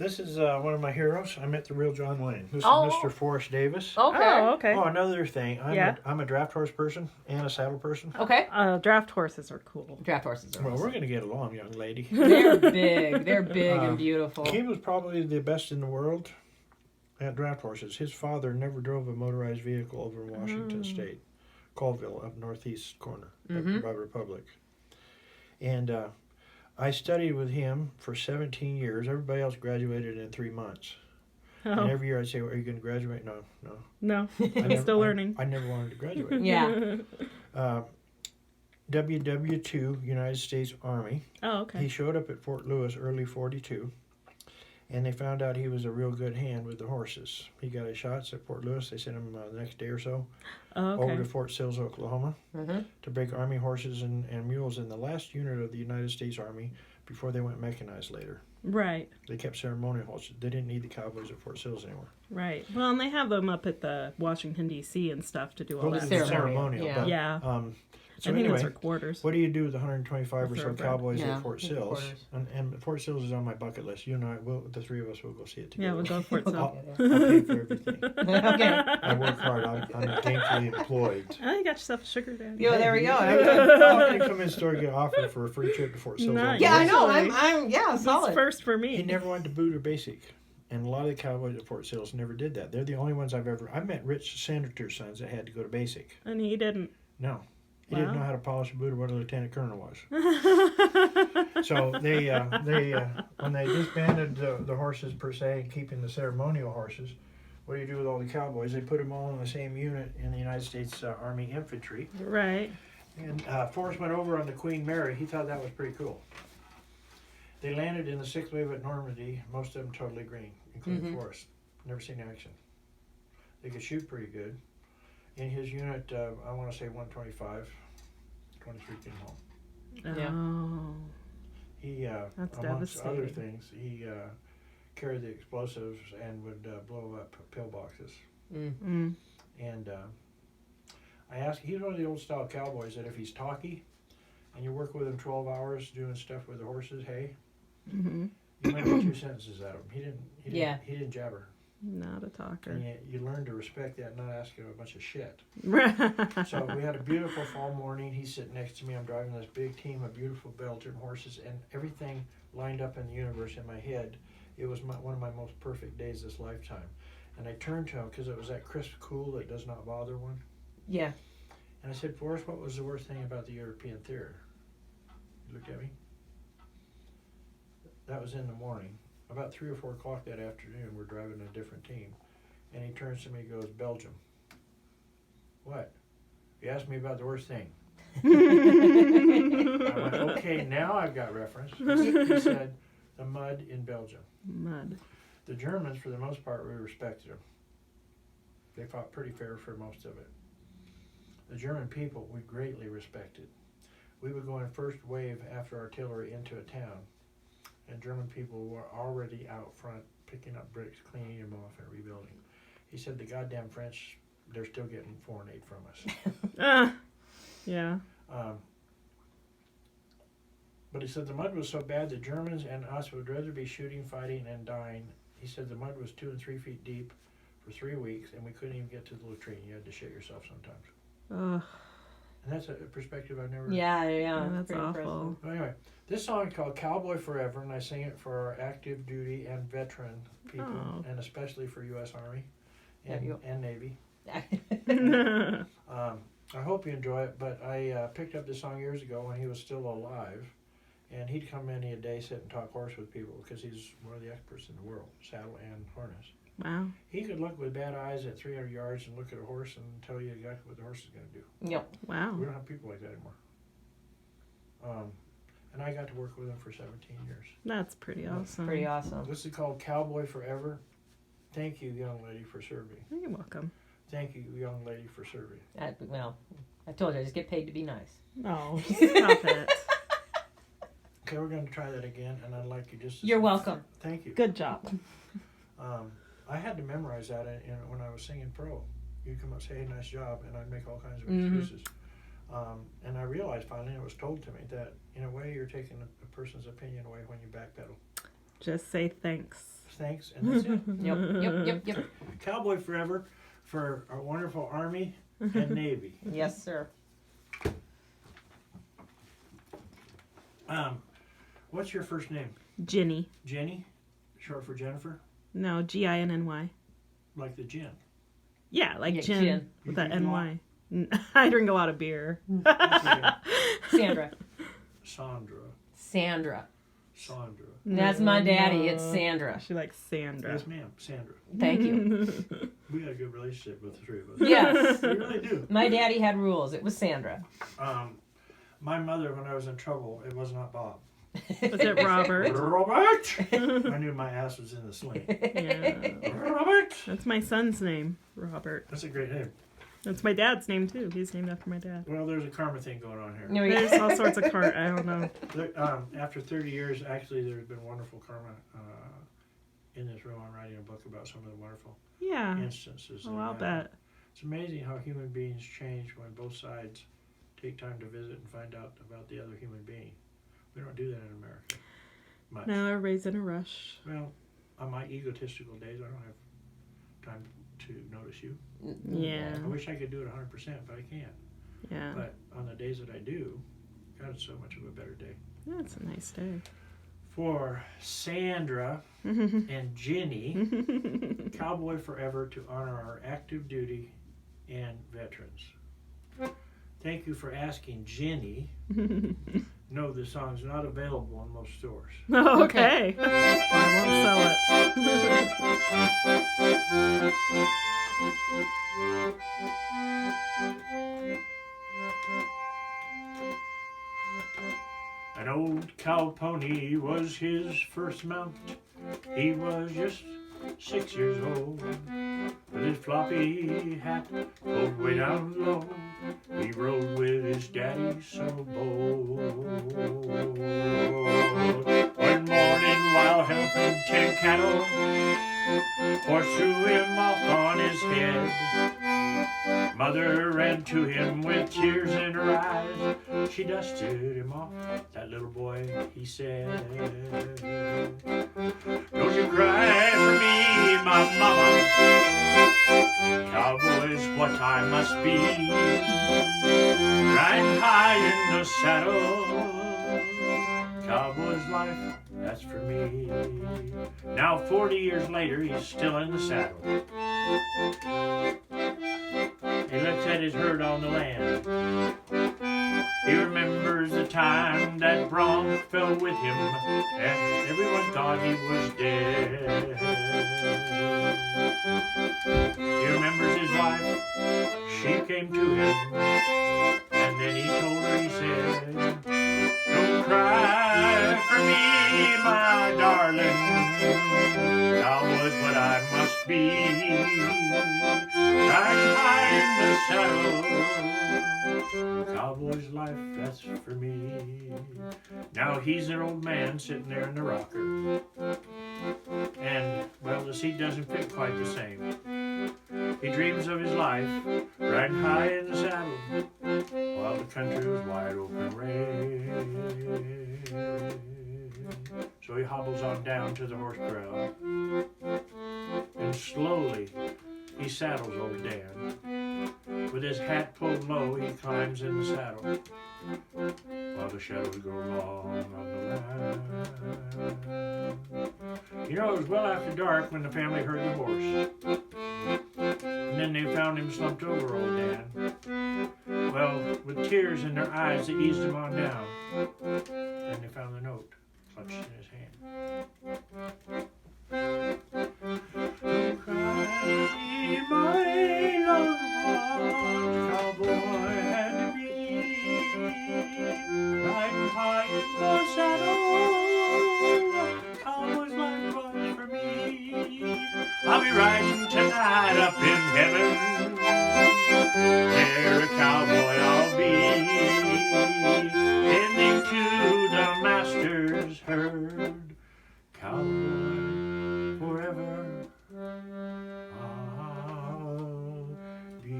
This is one of my heroes. I met the real John Wayne. This is Mr. Forrest Davis. Okay. Oh, okay. Oh, another thing. I'm a draft horse person and a saddle person. Okay. Draft horses are cool. Draft horses are Well, awesome. we're going to get along, young lady. They're big. They're big and beautiful. He was probably the best in the world at draft horses. His father never drove a motorized vehicle over in Washington State, Colville, up northeast corner of Republic. And I studied with him for 17 years. Everybody else graduated in 3 months. Oh. And every year I'd say, well, are you going to graduate? No. I'm still learning. I never wanted to graduate. Yeah. WW2, United States Army. Oh, okay. He showed up at Fort Lewis early 42, and they found out he was a real good hand with the horses. He got his shots at Fort Lewis. They sent him the next day or so over to Fort Sills, Oklahoma, to break Army horses and mules in the last unit of the United States Army before they went mechanized later. Right. They kept ceremonial horses. They didn't need the cowboys at Fort Sills anymore. Right. Well, and they have them up at the Washington, D.C. and stuff to do all that. Ceremonial. Yeah. But, Yeah. So I think anyway, those are quarters. what do you do with 125 or so cowboys Yeah, at Fort Sills? And Fort Sills is on my bucket list. You and I, the three of us will go see it together. Yeah, we'll go for it. I'll pay for everything. Okay. I work hard. I'm gainfully employed. Oh, you got yourself a sugar daddy. Yeah, there we go. I'm going to come in the store and get offered for a free trip to Fort Sills. Nice. Yeah, I know. Actually, I'm solid. It's first for me. He never went to boot or basic. And a lot of the cowboys at Fort Sills never did that. They're the only ones I met rich senator sons that had to go to basic. And he didn't. No. He didn't know how to polish a boot or what a lieutenant colonel was. So they when they disbanded the horses per se, keeping the ceremonial horses, what do you do with all the cowboys? They put them all in the same unit in the United States Army Infantry. Right. And Forrest went over on the Queen Mary. He thought that was pretty cool. They landed in the 6th wave at Normandy, most of them totally green, including Forrest. Never seen action. They could shoot pretty good. In his unit, I want to say 125, 23 came home. Oh. He, That's amongst other devastating. things, he carried the explosives and would blow up pillboxes. Mm. And I asked, he's one of the old style cowboys that if he's talky and you work with him 12 hours doing stuff with the horses, you might get 2 sentences out of him. He didn't jabber. Not a talker. And you learn to respect that, not ask him a bunch of shit. So we had a beautiful fall morning. He's sitting next to me. I'm driving this big team of beautiful Belgian horses, and everything lined up in the universe in my head. It was one of my most perfect days this lifetime. And I turned to him because it was that crisp cool that does not bother one. Yeah. And I said, Forrest, what was the worst thing about the European theater? He looked at me. That was in the morning. About 3 or 4 o'clock that afternoon, we're driving a different team. And he turns to me and goes, Belgium. What? He asked me about the worst thing. I went, okay, now I've got reference. He said, the mud in Belgium. Mud. The Germans, for the most part, we respected them. They fought pretty fair for most of it. The German people we greatly respected. We would go in first wave after artillery into a town, and German people were already out front picking up bricks, cleaning them off, and rebuilding. He said the goddamn French, they're still getting foreign aid from us. Yeah. But he said the mud was so bad the Germans and us would rather be shooting, fighting, and dying. He said the mud was 2 and 3 feet deep for 3 weeks, and we couldn't even get to the latrine. You had to shit yourself sometimes. Ugh. And that's a perspective I've never... Yeah. That's pretty awful. Well, anyway, this song is called Cowboy Forever, and I sing it for our active duty and veteran people, and especially for U.S. Army and Navy. I hope you enjoy it, but I picked up this song years ago when he was still alive, and he'd come in a day, sit and talk horse with people because he's one of the experts in the world, saddle and harness. Wow. He could look with bad eyes at 300 yards and look at a horse and tell you exactly what the horse is going to do. Yep. Wow. We don't have people like that anymore. And I got to work with him for 17 years. That's pretty awesome. Pretty awesome. This is called Cowboy Forever. Thank you, young lady, for serving. You're welcome. Thank you, young lady, for serving. Well, I told you, I just get paid to be nice. No, stop it. Okay, we're going to try that again, and I'd like you just to... You're welcome. Thank you. Good job. I had to memorize that when I was singing pro. You'd come up and say, hey, nice job, and I'd make all kinds of excuses. And I realized finally, and it was told to me, that in a way you're taking a person's opinion away when you backpedal. Just say thanks. thanks, and that's it. Yep. Cowboy forever for our wonderful Army and Navy. Yes, sir. What's your first name? Ginny. Jenny? Short for Jennifer? No, Ginny. Like the gin. Yeah, like Yeah, gin gin. with You that drink a lot? NY. I drink a lot of beer. Sandra. Sandra. Sandra. That's my daddy. It's No. Sandra. She likes Sandra. Yes, ma'am. Sandra. Thank you. We got a good relationship with the three of us. Yes. We really do. My daddy had rules. It was Sandra. My mother, when I was in trouble, it was not Bob. Was it Robert? Robert! I knew my ass was in the sling. Yeah. Robert! That's my son's name, Robert. That's a great name. That's my dad's name, too. He's named after my dad. Well, there's a karma thing going on here. No, There's all sorts of cart. I don't know. After 30 years, actually, there's been wonderful karma. In this room, I'm writing a book about some of the wonderful Yeah. instances. Oh, that I'll happen. bet. It's amazing how human beings change when both sides take time to visit and find out about the other human being. We don't do that in America much. Now everybody's in a rush. Well, on my egotistical days, I don't have time to notice you. Yeah. I wish I could do it 100%, but I can't. Yeah. But on the days that I do, God, it's so much of a better day. Yeah, it's a nice day. For Sandra and Ginny, Cowboy Forever, to honor our active duty and veterans. Thank you for asking, Ginny. No, the song's not available in most stores. Oh, okay. I won't sell An old cow pony was his first mount. He was just 6 years old. With his floppy hat pulled way down low, he rode with his daddy so bold. One morning while helping tend cattle, horse threw him off on his head. Mother ran to him with tears in her eyes. She dusted him off, that little boy, he said. Don't you cry for me, my mama. Cowboy's what I must be. Riding high in the saddle. Cowboy's life, that's for me. Now 40 years later, he's still in the saddle. He looks at his herd on the land. He remembers the time that bronc fell with him, and everyone thought he was dead. He remembers his wife. She came to him, and then he told her, he said, don't cry for me, my darling. Thou was what I must be. Riding high in the saddle. Cowboy's life, that's for me. Now he's an old man sitting there in the rocker. And, well, the seat doesn't fit quite the same. He dreams of his life, riding high in the saddle, while the country was wide open range. So he hobbles on down to the horse corral, and slowly he saddles old Dan. With his hat pulled low, he climbs in the saddle, while the shadows go long on the land. You know, it was well after dark when the family heard the horse. And then they found him slumped over, old Dan. Well, with tears in their eyes, they eased him on down. And they found the note clutched in his hand. Don't cry, my loved one, cowboy had to be. Riding high in the saddle, cowboy's life was for me. I'll be riding tonight up in heaven. There a cowboy I'll be, tending to the master's herd. Cowboy forever I'll be.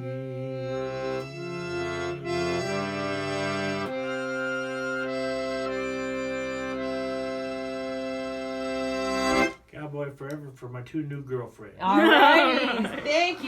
Cowboy Forever ever for my 2 new girlfriends. All right. Thank you.